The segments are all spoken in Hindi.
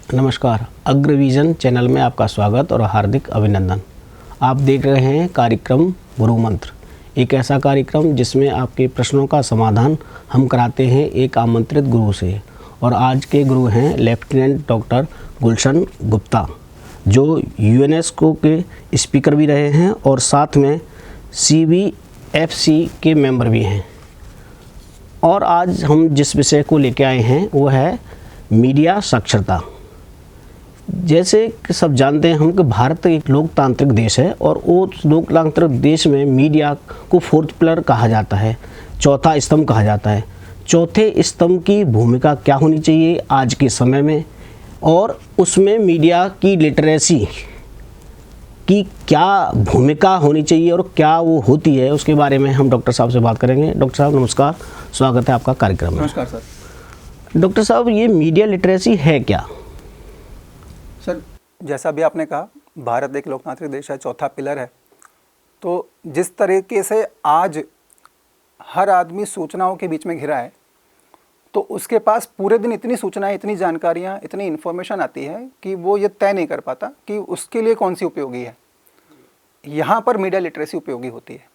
नमस्कार, अग्रविजन चैनल में आपका स्वागत और हार्दिक अभिनंदन। आप देख रहे हैं कार्यक्रम गुरु मंत्र, एक ऐसा कार्यक्रम जिसमें आपके प्रश्नों का समाधान हम कराते हैं एक आमंत्रित गुरु से। और आज के गुरु हैं लेफ्टिनेंट डॉक्टर गुलशन गुप्ता, जो यूनेस्को के स्पीकर भी रहे हैं और साथ में CBFC के मेंबर भी हैं। और आज हम जिस विषय को लेकर आए हैं वो है मीडिया साक्षरता। जैसे कि सब जानते हैं हम कि भारत एक लोकतांत्रिक देश है और वो लोकतांत्रिक देश में मीडिया को फोर्थ पिलर कहा जाता है, चौथा स्तंभ कहा जाता है। चौथे स्तंभ की भूमिका क्या होनी चाहिए आज के समय में, और उसमें मीडिया की लिटरेसी की क्या भूमिका होनी चाहिए और क्या वो होती है, उसके बारे में हम डॉक्टर साहब से बात करेंगे। डॉक्टर साहब नमस्कार, स्वागत है आपका कार्यक्रम में। नमस्कार सर। डॉक्टर साहब, ये मीडिया लिटरेसी है क्या? सर, जैसा भी आपने कहा, भारत एक लोकतांत्रिक देश है, चौथा पिलर है। तो जिस तरीके से आज हर आदमी सूचनाओं के बीच में घिरा है, तो उसके पास पूरे दिन इतनी सूचनाएं, इतनी जानकारियां, इतनी इन्फॉर्मेशन आती है कि वो ये तय नहीं कर पाता कि उसके लिए कौन सी उपयोगी है। यहाँ पर मीडिया लिटरेसी उपयोगी होती है।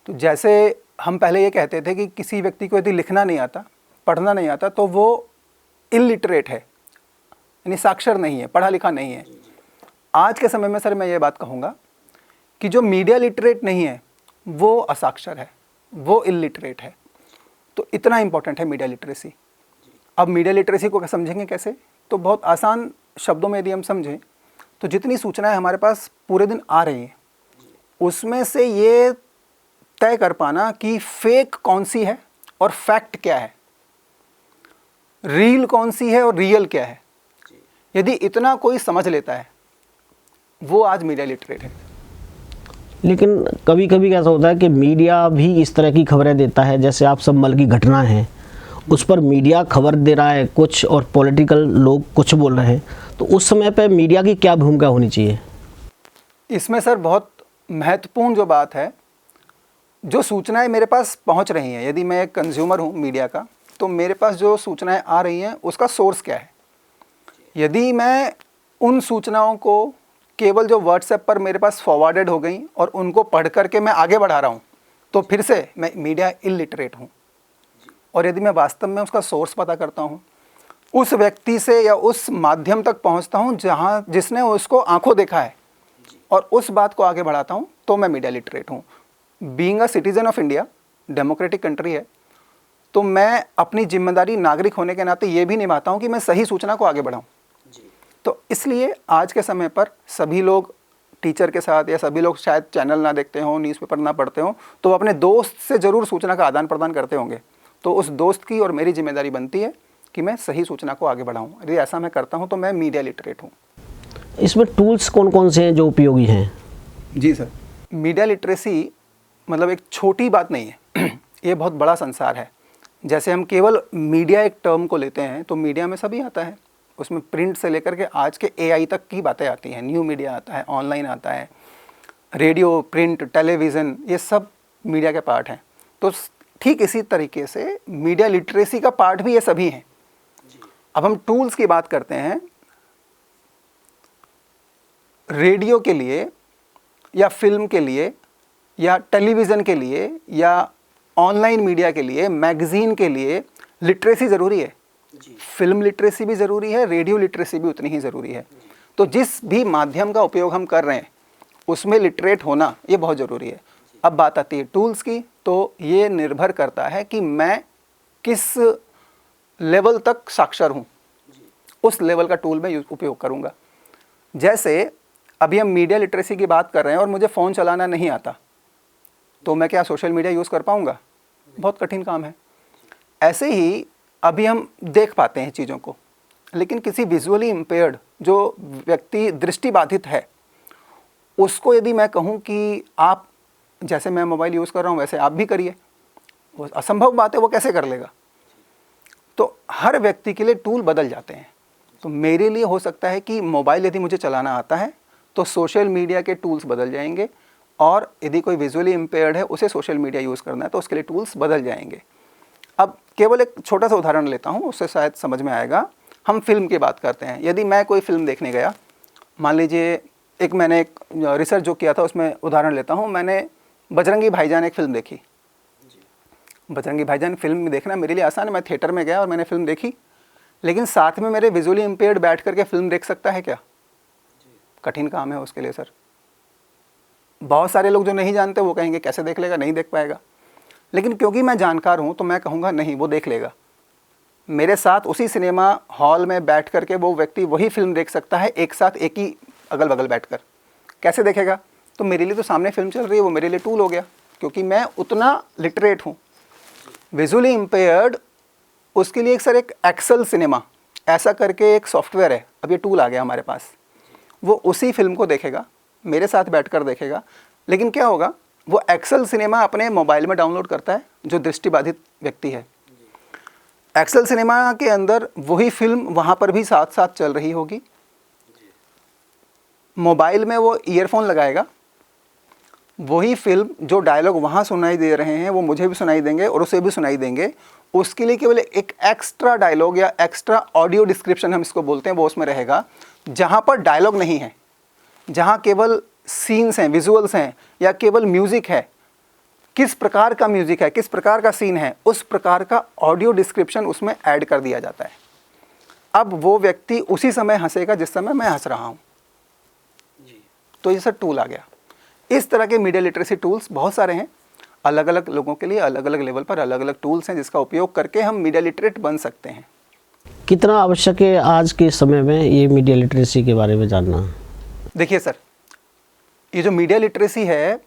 तो जैसे हम पहले ये कहते थे कि किसी व्यक्ति को यदि लिखना नहीं आता, पढ़ना नहीं आता, तो वो इलिटरेट है, यानी साक्षर नहीं है, पढ़ा लिखा नहीं है। आज के समय में सर मैं ये बात कहूँगा कि जो मीडिया लिटरेट नहीं है वो असाक्षर है, वो इलिटरेट है। तो इतना इम्पोर्टेंट है मीडिया लिटरेसी। अब मीडिया लिटरेसी को समझेंगे कैसे? तो बहुत आसान शब्दों में यदि हम समझें तो जितनी सूचनाएं हमारे पास पूरे दिन आ रही हैं, उसमें से ये तय कर पाना कि फेक कौन सी है और फैक्ट क्या है, रील कौन सी है और रियल क्या है, यदि इतना कोई समझ लेता है, वो आज मीडिया लिटरेट है। लेकिन कभी कभी कैसा होता है कि मीडिया भी इस तरह की खबरें देता है, जैसे आप सब मल की घटना है उस पर मीडिया खबर दे रहा है कुछ और पॉलिटिकल लोग कुछ बोल रहे हैं, तो उस समय पे मीडिया की क्या भूमिका होनी चाहिए? इसमें सर बहुत महत्वपूर्ण जो बात है, जो सूचनाएं मेरे पास पहुंच रही हैं, यदि मैं एक कंज्यूमर हूं मीडिया का, तो मेरे पास जो सूचनाएं आ रही हैं उसका सोर्स क्या है। यदि मैं उन सूचनाओं को केवल जो व्हाट्सएप पर मेरे पास फॉरवर्डेड हो गई और उनको पढ़ करके मैं आगे बढ़ा रहा हूँ, तो फिर से मैं मीडिया इलिटरेट हूँ। और यदि मैं वास्तव में उसका सोर्स पता करता हूँ, उस व्यक्ति से या उस माध्यम तक पहुँचता हूँ जहाँ जिसने उसको आंखों देखा है और उस बात को आगे बढ़ाता हूँ, तो मैं मीडिया लिटरेट हूँ। Being a citizen of India, democratic country है, तो मैं अपनी जिम्मेदारी नागरिक होने के नाते ये भी निभाता हूँ कि मैं सही सूचना को आगे बढ़ाऊँ। तो इसलिए आज के समय पर सभी लोग टीचर के साथ, या सभी लोग शायद चैनल ना देखते हों, न्यूज़पेपर ना पढ़ते हों, तो वो अपने दोस्त से ज़रूर सूचना का आदान प्रदान करते होंगे। तो उस दोस्त की और मेरी जिम्मेदारी बनती है कि मैं सही सूचना को आगे बढ़ाऊँ। यदि ऐसा मैं करता हूँ तो मैं मीडिया लिटरेट हूँ। इसमें टूल्स कौन कौन से हैं जो उपयोगी हैं? जी सर, मीडिया लिटरेसी मतलब एक छोटी बात नहीं है, ये बहुत बड़ा संसार है। जैसे हम केवल मीडिया एक टर्म को लेते हैं तो मीडिया में सभी आता है, उसमें प्रिंट से लेकर के आज के AI तक की बातें आती हैं। न्यू मीडिया आता है, ऑनलाइन आता है, रेडियो, प्रिंट, टेलीविज़न, ये सब मीडिया के पार्ट हैं। तो ठीक इसी तरीके से मीडिया लिटरेसी का पार्ट भी ये सभी हैं। अब हम टूल्स की बात करते हैं। रेडियो के लिए या फिल्म के लिए या टेलीविज़न के लिए या ऑनलाइन मीडिया के लिए, मैगज़ीन के लिए लिटरेसी ज़रूरी है। फिल्म लिटरेसी भी ज़रूरी है, रेडियो लिटरेसी भी उतनी ही ज़रूरी है। तो जिस भी माध्यम का उपयोग हम कर रहे हैं उसमें लिटरेट होना ये बहुत ज़रूरी है। अब बात आती है टूल्स की, तो ये निर्भर करता है कि मैं किस लेवल तक साक्षर हूँ, उस लेवल का टूल मैं उपयोग करूँगा। जैसे अभी हम मीडिया लिटरेसी की बात कर रहे हैं और मुझे फ़ोन चलाना नहीं आता, तो मैं क्या सोशल मीडिया यूज़ कर पाऊँगा? बहुत कठिन काम है। ऐसे ही अभी हम देख पाते हैं चीज़ों को, लेकिन किसी विजुअली इम्पेयर्ड जो व्यक्ति दृष्टिबाधित है, उसको यदि मैं कहूँ कि आप जैसे मैं मोबाइल यूज़ कर रहा हूँ वैसे आप भी करिए, वो असंभव बात है, वो कैसे कर लेगा? तो हर व्यक्ति के लिए टूल बदल जाते हैं। तो मेरे लिए हो सकता है कि मोबाइल यदि मुझे चलाना आता है तो सोशल मीडिया के टूल्स बदल जाएंगे, और यदि कोई विजुअली इम्पेयर्ड है उसे सोशल मीडिया यूज़ करना है तो उसके लिए टूल्स बदल जाएंगे। अब केवल एक छोटा सा उदाहरण लेता हूँ, उससे शायद समझ में आएगा। हम फिल्म की बात करते हैं। यदि मैं कोई फिल्म देखने गया, मान लीजिए मैंने एक रिसर्च जो किया था उसमें उदाहरण लेता हूँ, मैंने बजरंगी भाईजान एक फ़िल्म देखी। बजरंगी भाईजान फिल्म देखना मेरे लिए आसान है, मैं थिएटर में गया और मैंने फिल्म देखी, लेकिन साथ में मेरे विजुअली इम्पेयर्ड बैठ करके फिल्म देख सकता है क्या? कठिन काम है उसके लिए सर। बहुत सारे लोग जो नहीं जानते वो कहेंगे कैसे देख लेगा, नहीं देख पाएगा। लेकिन क्योंकि मैं जानकार हूँ तो मैं कहूँगा नहीं, वो देख लेगा। मेरे साथ उसी सिनेमा हॉल में बैठ करके वो व्यक्ति वही फिल्म देख सकता है, एक साथ एक ही अगल बगल बैठकर। कैसे देखेगा? तो मेरे लिए तो सामने फिल्म चल रही है, वो मेरे लिए टूल हो गया, क्योंकि मैं उतना लिटरेट हूँ। विजुअली इम्पेयर्ड, उसके लिए सर एक एक्सेल सिनेमा ऐसा करके एक सॉफ्टवेयर है, अब ये टूल आ गया हमारे पास। वो उसी फिल्म को देखेगा, मेरे साथ बैठकर देखेगा। लेकिन क्या होगा, वो एक्सेल सिनेमा अपने मोबाइल में डाउनलोड करता है जो दृष्टिबाधित व्यक्ति है। एक्सेल सिनेमा के अंदर वही फिल्म वहाँ पर भी साथ साथ चल रही होगी। मोबाइल में वो ईयरफोन लगाएगा, वही फिल्म जो डायलॉग वहाँ सुनाई दे रहे हैं वो मुझे भी सुनाई देंगे और उसे भी सुनाई देंगे। उसके लिए केवल एक एक्स्ट्रा डायलॉग या एक्स्ट्रा ऑडियो डिस्क्रिप्शन हम इसको बोलते हैं, वो उसमें रहेगा, जहाँ पर डायलॉग नहीं है, जहाँ केवल सीन्स हैं, विजुअल्स हैं, या केवल म्यूज़िक है। किस प्रकार का म्यूज़िक है, किस प्रकार का सीन है, उस प्रकार का ऑडियो डिस्क्रिप्शन उसमें ऐड कर दिया जाता है। अब वो व्यक्ति उसी समय हंसेगा जिस समय मैं हंस रहा हूँ। तो ये सब टूल आ गया। इस तरह के मीडिया लिटरेसी टूल्स बहुत सारे हैं, अलग अलग लोगों के लिए अलग अलग लेवल पर अलग अलग टूल्स हैं जिसका उपयोग करके हम मीडिया लिटरेट बन सकते हैं। कितना आवश्यक है आज के समय में ये मीडिया लिटरेसी के बारे में जानना? देखिए सर, ये जो मीडिया लिटरेसी है,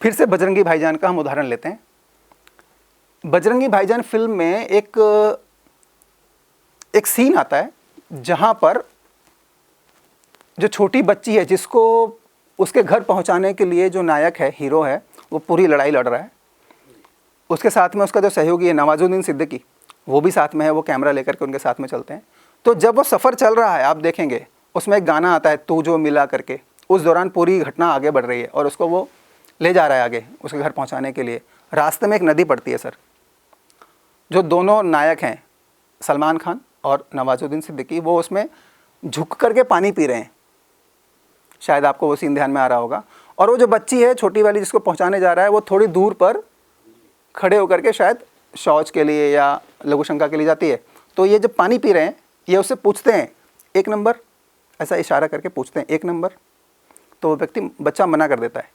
फिर से बजरंगी भाईजान का हम उदाहरण लेते हैं। बजरंगी भाईजान फिल्म में एक सीन आता है जहाँ पर जो छोटी बच्ची है जिसको उसके घर पहुँचाने के लिए जो नायक है, हीरो है, वो पूरी लड़ाई लड़ रहा है। उसके साथ में उसका जो सहयोगी है नवाजुद्दीन सिद्दीकी, वो भी साथ में है, वो कैमरा लेकर के उनके साथ में चलते हैं। तो जब वो सफ़र चल रहा है, आप देखेंगे उसमें एक गाना आता है, तू जो मिला करके। उस दौरान पूरी घटना आगे बढ़ रही है और उसको वो ले जा रहा है आगे उसके घर पहुंचाने के लिए। रास्ते में एक नदी पड़ती है सर, जो दोनों नायक हैं सलमान खान और नवाजुद्दीन सिद्दीकी, वो उसमें झुक करके पानी पी रहे हैं। शायद आपको वो सीन ध्यान में आ रहा होगा। और वो जो बच्ची है छोटी वाली जिसको पहुंचाने जा रहा है, वो थोड़ी दूर पर खड़े होकर के शायद शौच के लिए या लघु शंका के लिए जाती है। तो ये जब पानी पी रहे हैं, ये उससे पूछते हैं 1 नंबर, ऐसा इशारा करके पूछते हैं 1 नंबर। तो वो व्यक्ति, बच्चा मना कर देता है।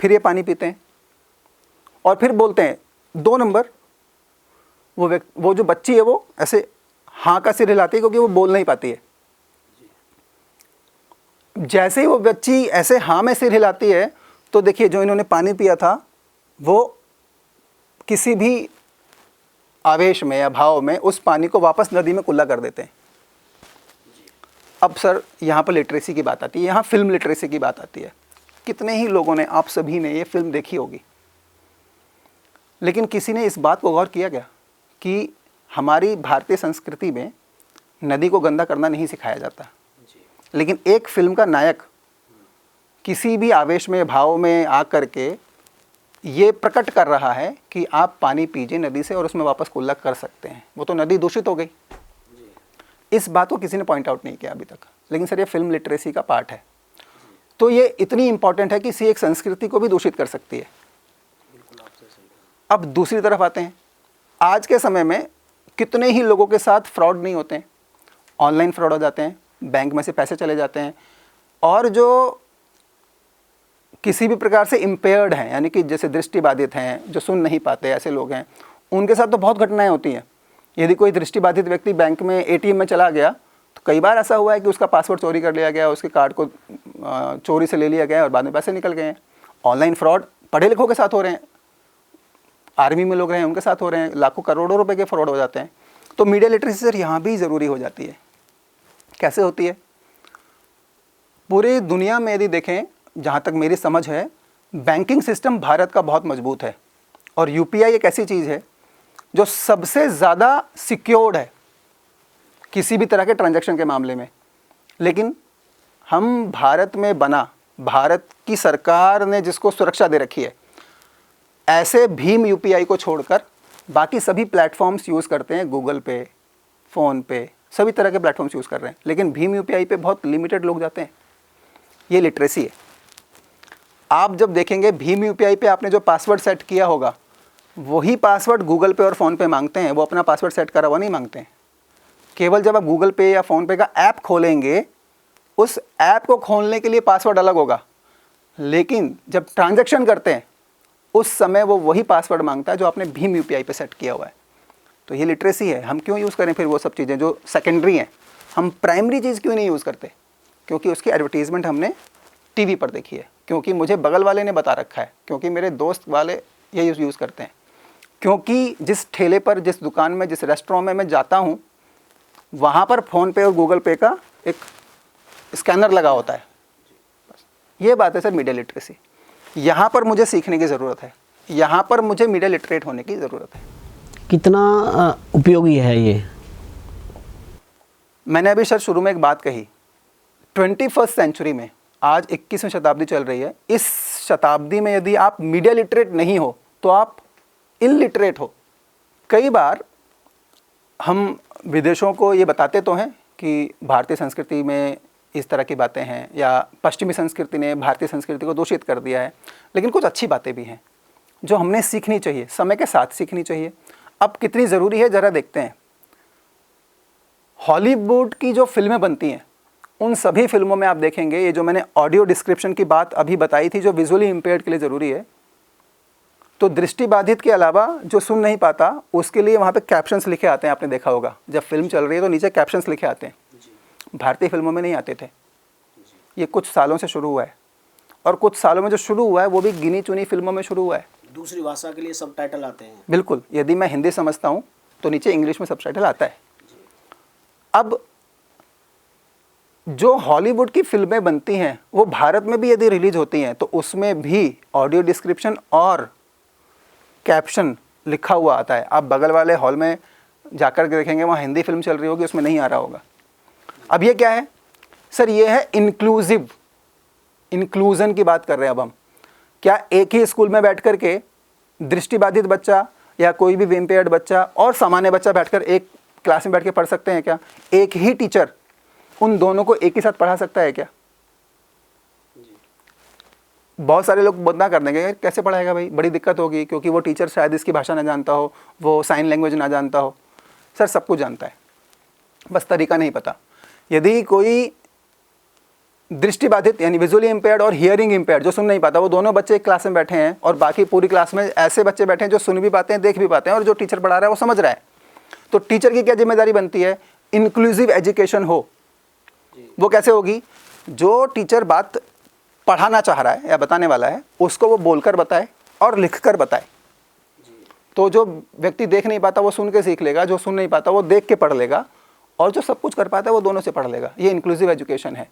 फिर ये पानी पीते हैं और फिर बोलते हैं 2 नंबर। वो जो बच्ची है वो ऐसे हाँ का सिर हिलाती है क्योंकि वो बोल नहीं पाती है। जैसे ही वो बच्ची ऐसे हाँ में सिर हिलाती है, तो देखिए जो इन्होंने पानी पिया था वो किसी भी आवेश में या भाव में उस पानी को वापस नदी में कुल्ला कर देते हैं। अब सर यहाँ पर लिटरेसी की बात आती है, यहाँ फिल्म लिटरेसी की बात आती है। कितने ही लोगों ने, आप सभी ने ये फिल्म देखी होगी, लेकिन किसी ने इस बात को गौर किया क्या कि हमारी भारतीय संस्कृति में नदी को गंदा करना नहीं सिखाया जाता, लेकिन एक फिल्म का नायक किसी भी आवेश में, भाव में आकर के ये प्रकट कर रहा है कि आप पानी पीजिए नदी से और उसमें वापस कुल्ला कर सकते हैं। वो तो नदी दूषित हो गई। इस बात को किसी ने पॉइंट आउट नहीं किया अभी तक, लेकिन सर ये फिल्म लिटरेसी का पार्ट है। तो ये इतनी इंपॉर्टेंट है कि इसी एक संस्कृति को भी दूषित कर सकती है। अब दूसरी तरफ आते हैं, आज के समय में कितने ही लोगों के साथ फ्रॉड नहीं होते हैं, ऑनलाइन फ्रॉड हो जाते हैं, बैंक में से पैसे चले जाते हैं। और जो किसी भी प्रकार से इम्पेयर्ड हैं, यानी कि जैसे दृष्टिबाधित हैं, जो सुन नहीं पाते, ऐसे लोग हैं, उनके साथ तो बहुत घटनाएं होती हैं। यदि कोई दृष्टिबाधित व्यक्ति बैंक में एटीएम में चला गया, तो कई बार ऐसा हुआ है कि उसका पासवर्ड चोरी कर लिया गया, उसके कार्ड को चोरी से ले लिया गया और बाद में पैसे निकल गए हैं। ऑनलाइन फ्रॉड पढ़े लिखों के साथ हो रहे हैं, आर्मी में लोग रहे हैं उनके साथ हो रहे हैं, लाखों करोड़ों रुपए के फ्रॉड हो जाते हैं। तो मीडिया लिटरेसी सर यहाँ भी ज़रूरी हो जाती है। कैसे होती है? पूरी दुनिया में यदि देखें, जहाँ तक मेरी समझ है, बैंकिंग सिस्टम भारत का बहुत मजबूत है और यूपीआई एक ऐसी चीज़ है जो सबसे ज़्यादा सिक्योर्ड है किसी भी तरह के ट्रांजैक्शन के मामले में। लेकिन हम भारत में बना, भारत की सरकार ने जिसको सुरक्षा दे रखी है, ऐसे भीम यूपीआई को छोड़कर बाकी सभी प्लेटफॉर्म्स यूज़ करते हैं, गूगल पे, फ़ोन पे, सभी तरह के प्लेटफॉर्म्स यूज़ कर रहे हैं, लेकिन भीम यूपीआई पे बहुत लिमिटेड लोग जाते हैं। ये लिटरेसी है। आप जब देखेंगे भीम यूपीआई पे आपने जो पासवर्ड सेट किया होगा वही पासवर्ड गूगल पे और फ़ोन पे मांगते हैं, वो अपना पासवर्ड सेट करा हुआ नहीं मांगते हैं। केवल जब आप गूगल पे या फ़ोन पे का ऐप खोलेंगे उस ऐप को खोलने के लिए पासवर्ड अलग होगा, लेकिन जब ट्रांजैक्शन करते हैं उस समय वो वही पासवर्ड मांगता है जो आपने भीम यूपीआई पे सेट किया हुआ है। तो ये लिटरेसी है। हम क्यों यूज़ करें फिर वो सब चीज़ें जो सेकेंडरी हैं? हम प्राइमरी चीज़ क्यों नहीं यूज़ करते? क्योंकि उसकी एडवर्टीज़मेंट हमने टीवी पर देखी है, क्योंकि मुझे बगल वाले ने बता रखा है, क्योंकि मेरे दोस्त वाले ये यूज़ करते हैं, क्योंकि जिस ठेले पर, जिस दुकान में, जिस रेस्टोरेंट में मैं जाता हूँ वहाँ पर फ़ोन पे और गूगल पे का एक स्कैनर लगा होता है। ये बात है सर मीडिया लिटरेसी। यहाँ पर मुझे सीखने की ज़रूरत है, यहाँ पर मुझे मीडिया लिटरेट होने की ज़रूरत है। कितना उपयोगी है ये? मैंने अभी सर शुरू में एक बात कही, 21st सेंचुरी में, आज 21वीं शताब्दी चल रही है, इस शताब्दी में यदि आप मीडिया लिटरेट नहीं हो तो आप इलिटरेट हो। कई बार हम विदेशों को ये बताते तो हैं कि भारतीय संस्कृति में इस तरह की बातें हैं, या पश्चिमी संस्कृति ने भारतीय संस्कृति को दूषित कर दिया है, लेकिन कुछ अच्छी बातें भी हैं जो हमने सीखनी चाहिए, समय के साथ सीखनी चाहिए। अब कितनी ज़रूरी है ज़रा देखते हैं। हॉलीवुड की जो फिल्में बनती हैं उन सभी फिल्मों में आप देखेंगे, ये जो मैंने ऑडियो डिस्क्रिप्शन की बात अभी बताई थी जो विजुअली इम्पेयर्ड के लिए ज़रूरी है, तो दृष्टिबाधित के अलावा जो सुन नहीं पाता उसके लिए वहाँ पे कैप्शंस लिखे आते हैं। आपने देखा होगा जब फिल्म चल रही है तो नीचे कैप्शंस लिखे आते हैं। भारतीय फिल्मों में नहीं आते थे। ये कुछ सालों से शुरू हुआ है, और कुछ सालों में जो शुरू हुआ है वो भी गिनी चुनी फिल्मों में शुरू हुआ है। दूसरी भाषा के लिए सबटाइटल आते हैं। बिल्कुल, यदि मैं हिंदी समझता हूँ तो नीचे इंग्लिश में सबटाइटल आता है। अब जो हॉलीवुड की फिल्में बनती हैं वो भारत में भी यदि रिलीज होती हैं तो उसमें भी ऑडियो डिस्क्रिप्शन और कैप्शन लिखा हुआ आता है। आप बगल वाले हॉल में जाकर के देखेंगे वहाँ हिंदी फिल्म चल रही होगी, उसमें नहीं आ रहा होगा। अब ये क्या है सर? ये है इंक्लूसिव, इंक्लूजन की बात कर रहे हैं अब हम। क्या एक ही स्कूल में बैठ कर के दृष्टिबाधित बच्चा या कोई भी इम्पेयर्ड बच्चा और सामान्य बच्चा बैठकर एक क्लास में बैठ के पढ़ सकते हैं क्या? एक ही टीचर उन दोनों को एक ही साथ पढ़ा सकता है क्या? बहुत सारे लोग बदना कर देंगे, कैसे पढ़ाएगा भाई, बड़ी दिक्कत होगी, क्योंकि वो टीचर शायद इसकी भाषा ना जानता हो, वो साइन लैंग्वेज ना जानता हो। सर सब कुछ जानता है, बस तरीका नहीं पता। यदि कोई दृष्टिबाधित यानी विजुअली इम्पेयर्ड और हियरिंग इम्पेयर्ड जो सुन नहीं पाता, वो दोनों बच्चे एक क्लास में बैठे हैं और बाकी पूरी क्लास में ऐसे बच्चे बैठे हैं जो सुन भी पाते हैं, देख भी पाते हैं, और जो टीचर पढ़ा रहा है वो समझ रहा है, तो टीचर की क्या जिम्मेदारी बनती है? इंक्लूसिव एजुकेशन हो। वो कैसे होगी? जो टीचर बात पढ़ाना चाह रहा है या बताने वाला है उसको वो बोलकर बताए और लिखकर बताए। तो जो व्यक्ति देख नहीं पाता वो सुन के सीख लेगा, जो सुन नहीं पाता वो देख के पढ़ लेगा, और जो सब कुछ कर पाता है वो दोनों से पढ़ लेगा। ये इंक्लूसिव एजुकेशन है।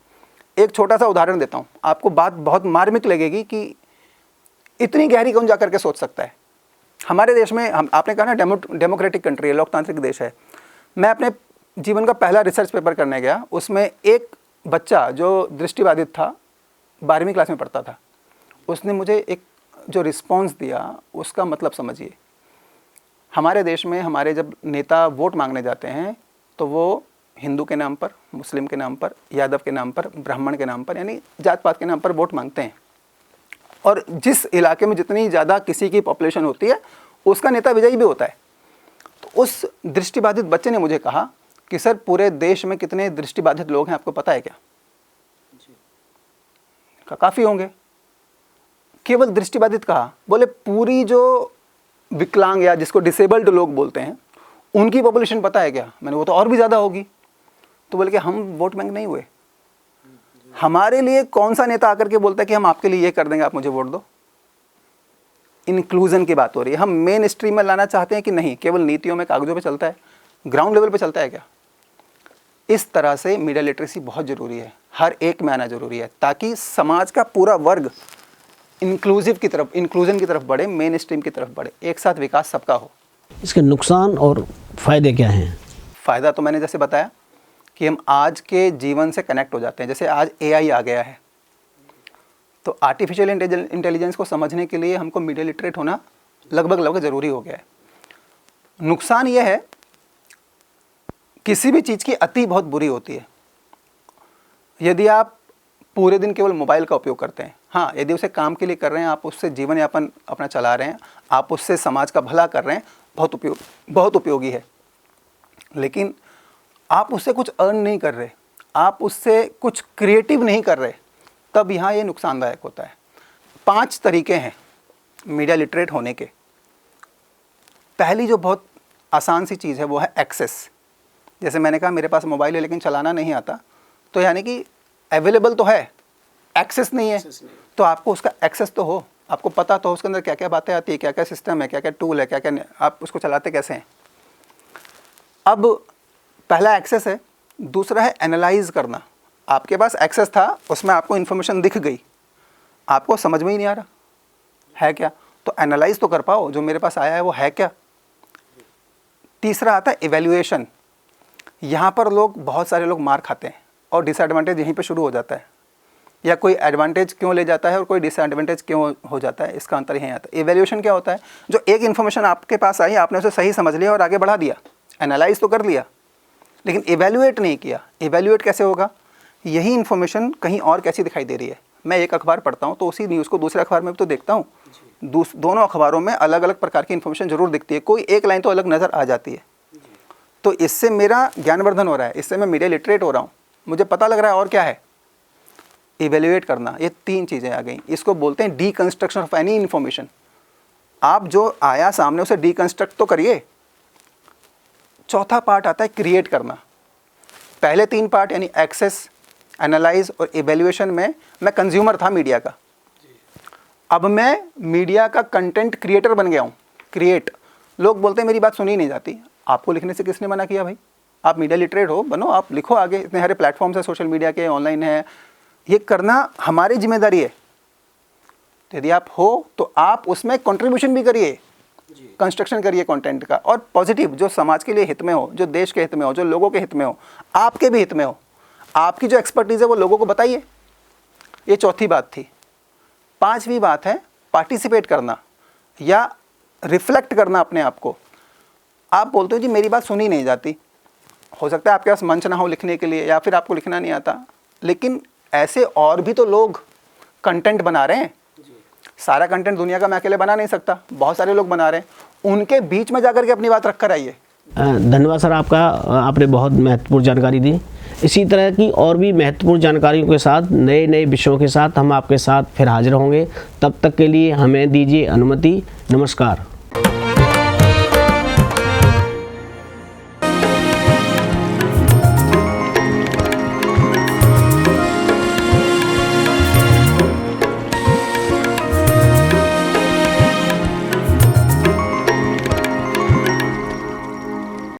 एक छोटा सा उदाहरण देता हूँ, आपको बात बहुत मार्मिक लगेगी कि इतनी गहरी कौन जा करके सोच सकता है। हमारे देश में आपने कहा ना डेमोक्रेटिक कंट्री है, लोकतांत्रिक देश है। मैं अपने जीवन का पहला रिसर्च पेपर करने गया, उसमें एक बच्चा जो दृष्टिबाधित था, 12वीं क्लास में पढ़ता था, उसने मुझे एक जो रिस्पॉन्स दिया उसका मतलब समझिए। हमारे देश में हमारे जब नेता वोट मांगने जाते हैं तो वो हिंदू के नाम पर, मुस्लिम के नाम पर, यादव के नाम पर, ब्राह्मण के नाम पर, यानी जात पात के नाम पर वोट मांगते हैं। और जिस इलाके में जितनी ज़्यादा किसी की पॉपुलेशन होती है उसका नेता विजयी भी होता है। तो उस दृष्टिबाधित बच्चे ने मुझे कहा कि सर पूरे देश में कितने दृष्टिबाधित लोग हैं आपको पता है क्या? काफ़ी होंगे। केवल दृष्टिबाधित कहा, बोले पूरी जो विकलांग या जिसको डिसेबल्ड लोग बोलते हैं उनकी पॉपुलेशन पता है क्या? मैंने वो तो और भी ज़्यादा होगी। तो बोले कि हम वोट बैंक नहीं हुए, हमारे लिए कौन सा नेता आकर के बोलता है कि हम आपके लिए ये कर देंगे, आप मुझे वोट दो। इंक्लूजन की बात हो रही है। हम मेन स्ट्रीम में लाना चाहते हैं कि नहीं, केवल नीतियों में कागजों पे चलता है, ग्राउंड लेवल पे चलता है क्या? इस तरह से मीडिया लिटरेसी बहुत ज़रूरी है, हर एक में आना ज़रूरी है, ताकि समाज का पूरा वर्ग इंक्लूजन की तरफ बढ़े, मेन स्ट्रीम की तरफ बढ़े, एक साथ विकास सबका हो। इसके नुकसान और फ़ायदे क्या हैं? फ़ायदा तो मैंने जैसे बताया कि हम आज के जीवन से कनेक्ट हो जाते हैं। जैसे आज AI आ गया है, तो आर्टिफिशियल इंटेलिजेंस को समझने के लिए हमको मीडिया लिटरेट होना लगभग ज़रूरी हो गया है। नुकसान यह है किसी भी चीज़ की अति बहुत बुरी होती है। यदि आप पूरे दिन केवल मोबाइल का उपयोग करते हैं, हाँ, यदि उसे काम के लिए कर रहे हैं, आप उससे जीवन यापन अपना चला रहे हैं, आप उससे समाज का भला कर रहे हैं, बहुत उपयोगी है। लेकिन आप उससे कुछ अर्न नहीं कर रहे, आप उससे कुछ क्रिएटिव नहीं कर रहे, तब यहाँ ये नुकसानदायक होता है। 5 तरीके हैं मीडिया लिटरेट होने के। पहली जो बहुत आसान सी चीज़ है वो है एक्सेस। जैसे मैंने कहा मेरे पास मोबाइल है लेकिन चलाना नहीं आता, तो यानी कि अवेलेबल तो है, एक्सेस नहीं है। तो आपको उसका एक्सेस तो हो, आपको पता तो हो उसके अंदर क्या क्या बातें आती है, क्या क्या सिस्टम है, क्या क्या टूल है, क्या क्या आप उसको चलाते कैसे हैं। अब पहला एक्सेस है। दूसरा है एनालाइज करना। आपके पास एक्सेस था, उसमें आपको इन्फॉर्मेशन दिख गई, आपको समझ में ही नहीं आ रहा है क्या, तो एनालाइज तो कर पाओ जो मेरे पास आया है वो है क्या। तीसरा आता है इवैल्यूएशन। यहाँ पर बहुत सारे लोग मार खाते हैं और डिसएडवांटेज यहीं पे शुरू हो जाता है, या कोई एडवांटेज क्यों ले जाता है और कोई डिसएडवांटेज क्यों हो जाता है, इसका अंतर यहीं आता है। इवैल्यूएशन क्या होता है, जो एक इन्फॉर्मेशन आपके पास आई, आपने उसे सही समझ लिया और आगे बढ़ा दिया, एनालाइज तो कर लिया, लेकिन इवैल्यूएट नहीं किया। इवैल्यूएट कैसे होगा, यही इन्फॉर्मेशन कहीं और कैसी दिखाई दे रही है। मैं एक अखबार पढ़ता हूँ तो उसी न्यूज़ को दूसरे अखबार में भी तो देखता हूँ, दोनों अखबारों में अलग अलग प्रकार की इन्फॉर्मेशन जरूर दिखती है, कोई एक लाइन तो अलग नज़र आ जाती है। तो इससे मेरा ज्ञानवर्धन हो रहा है, इससे मैं मीडिया लिटरेट हो रहा हूँ, मुझे पता लग रहा है और क्या है, इवैल्यूएट करना। ये 3 चीज़ें आ गई। इसको बोलते हैं डीकंस्ट्रक्शन ऑफ एनी इन्फॉर्मेशन। आप जो आया सामने उसे डीकंस्ट्रक्ट तो करिए। चौथा पार्ट आता है क्रिएट करना। पहले 3 पार्ट यानी एक्सेस, एनालाइज और इवैल्यूएशन में मैं कंज्यूमर था मीडिया का, अब मैं मीडिया का कंटेंट क्रिएटर बन गया हूँ। क्रिएट, लोग बोलते हैं मेरी बात सुनी नहीं जाती। आपको लिखने से किसने मना किया भाई, आप मीडिया लिटरेट हो, बनो, आप लिखो आगे, इतने सारे प्लेटफॉर्म्स है सोशल मीडिया के, ऑनलाइन है, ये करना हमारी जिम्मेदारी है। तो यदि आप हो तो आप उसमें कंट्रीब्यूशन भी करिए, कंस्ट्रक्शन करिए कंटेंट का, और पॉजिटिव, जो समाज के लिए हित में हो, जो देश के हित में हो, जो लोगों के हित में हो, आपके भी हित में हो, आपकी जो एक्सपर्टीज़ है वो लोगों को बताइए। ये चौथी बात थी। 5वीं बात है पार्टिसिपेट करना या रिफ्लेक्ट करना अपने आप को। आप बोलते हो जी मेरी बात सुनी नहीं जाती, हो सकता है आपके पास मंच ना हो लिखने के लिए, या फिर आपको लिखना नहीं आता, लेकिन ऐसे और भी तो लोग कंटेंट बना रहे हैं। सारा कंटेंट दुनिया का मैं अकेले बना नहीं सकता, बहुत सारे लोग बना रहे हैं, उनके बीच में जाकर के अपनी बात रख कर आइए। धन्यवाद सर आपका, आपने बहुत महत्वपूर्ण जानकारी दी। इसी तरह की और भी महत्वपूर्ण जानकारियों के साथ, नए नए विषयों के साथ हम आपके साथ फिर हाजिर होंगे। तब तक के लिए हमें दीजिए अनुमति। नमस्कार।